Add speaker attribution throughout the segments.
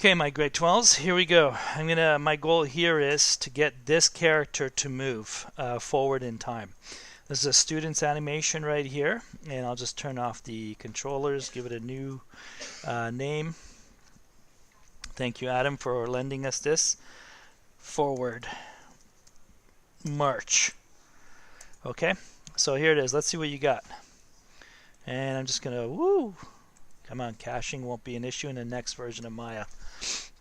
Speaker 1: Okay, my grade 12s, here we go. My goal here is to get this character to move forward in time. This is a student's animation right here, and I'll just turn off the controllers, give it a new name. Thank you, Adam, for lending us this. Forward march. Okay, so here it is. Let's see what you got. And I'm just gonna, come on, caching won't be an issue in the next version of Maya.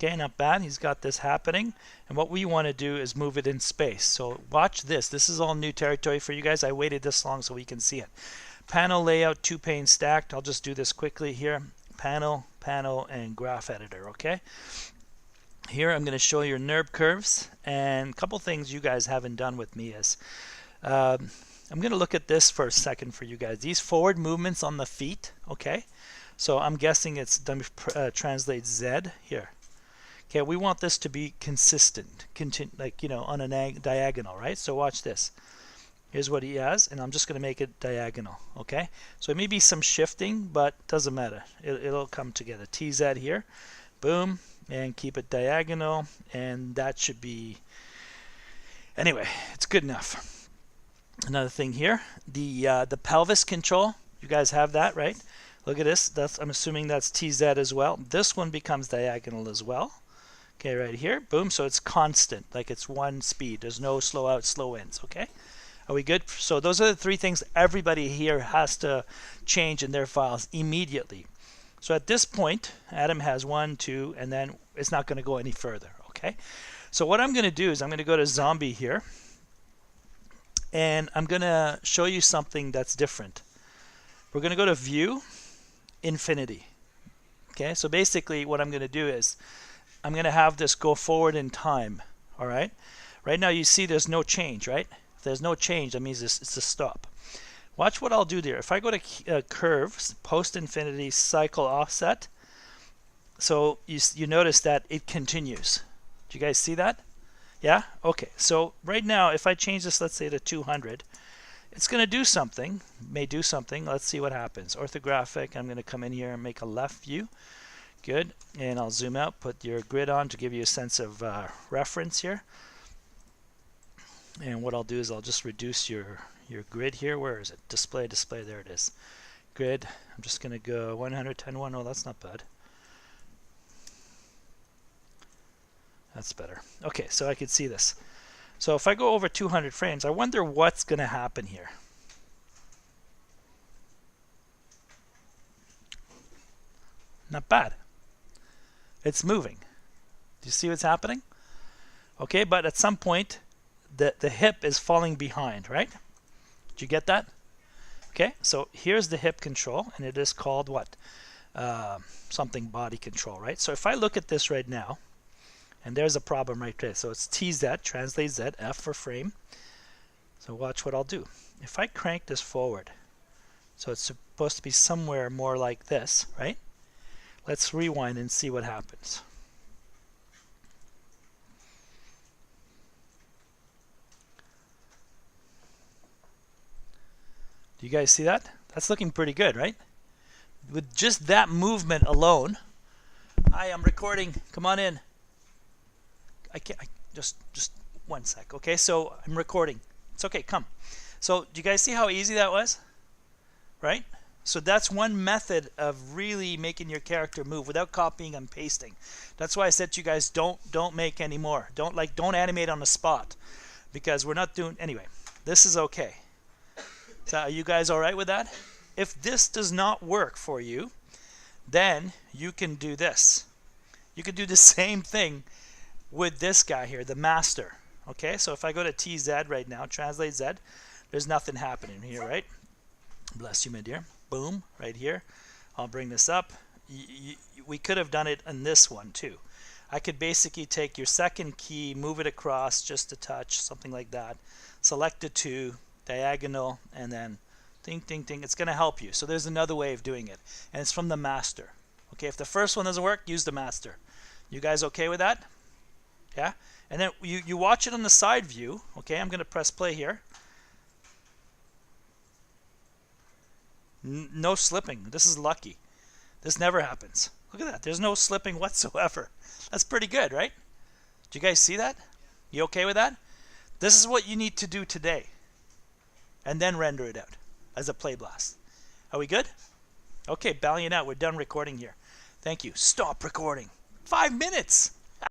Speaker 1: Okay, not bad. He's got this happening. And what we want to do is move it in space. So watch this. This is all new territory for you guys. I waited this long so we can see it. Panel layout, 2 pane stacked. I'll just do this quickly here. Panel, panel, and graph editor, okay? Here I'm going to show your NURB curves. And a couple things you guys haven't done with me is, I'm going to look at this for a second for you guys. These forward movements on the feet, okay? So I'm guessing it's translate Z here. Okay, we want this to be consistent, like, you know, on a diagonal, right? So watch this. Here's what he has, and I'm just going to make it diagonal, okay? So it may be some shifting, but doesn't matter. It'll come together. TZ here, boom, and keep it diagonal, and that should be, anyway, it's good enough. Another thing here, the pelvis control, you guys have that, right? Look at this. I'm assuming that's TZ as well. This one becomes diagonal as well. Okay, right here, boom. So it's constant, like it's one speed. There's no slow out, slow ins. Okay, are we good? So those are the 3 things everybody here has to change in their files immediately. So at this point, Adam has 1, 2, and then it's not going to go any further. Okay, so what I'm going to do is I'm going to go to zombie here, and I'm going to show you something that's different. We're going to go to view, infinity. Okay, so basically what I'm going to do is I'm going to have this go forward in time. All right, right now you see there's no change, right? If there's no change, that means it's a stop. Watch what I'll do there. If I go to curves, post infinity, cycle offset, so you notice that it continues. Do you guys see that? Yeah, okay. So right now if I change this, let's say to 200, it's going to do something, may do something. Let's see what happens. Orthographic, I'm going to come in here and make a left view. Good, and I'll zoom out, put your grid on to give you a sense of reference here. And what I'll do is I'll just reduce your grid here. Where is it? Display, there it is. Grid, I'm just going to go 110.1. Oh, that's not bad. That's better. Okay, so I can see this. So if I go over 200 frames, I wonder what's going to happen here. Not bad. It's moving. Do you see what's happening? Okay, but at some point, the hip is falling behind, right? Did you get that? Okay, so here's the hip control, and it is called what? Something body control, right? So if I look at this right now, and there's a problem right there. So it's TZ, translate Z, F for frame. So watch what I'll do. If I crank this forward, so it's supposed to be somewhere more like this, right? Let's rewind and see what happens. Do you guys see that? That's looking pretty good, right? With just that movement alone. Hi, I'm recording. Come on in. Just 1 sec. Okay, so I'm recording. It's okay, come. So do you guys see how easy that was? Right? So that's one method of really making your character move without copying and pasting. That's why I said to you guys, don't make any more. Don't animate on the spot, because we're not doing anyway. This is okay. So are you guys all right with that? If this does not work for you, then you can do this. You can do the same thing with this guy here, the master. Okay, so if I go to TZ right now, translate Z, there's nothing happening here, right? Bless you, my dear. Boom, right here. I'll bring this up. We could have done it on this one too. I could basically take your second key, move it across just a touch, something like that. Select the 2, diagonal, and then ding, ding, ding. It's going to help you. So there's another way of doing it, and it's from the master. Okay, if the first one doesn't work, use the master. You guys okay with that? Yeah, and then you watch it on the side view. Okay, I'm going to press play here. No slipping. This is lucky. This never happens. Look at that. There's no slipping whatsoever. That's pretty good, right? Do you guys see that? You okay with that? This is what you need to do today. And then render it out as a play blast. Are we good? Okay, Balian out. We're done recording here. Thank you. Stop recording. 5 minutes.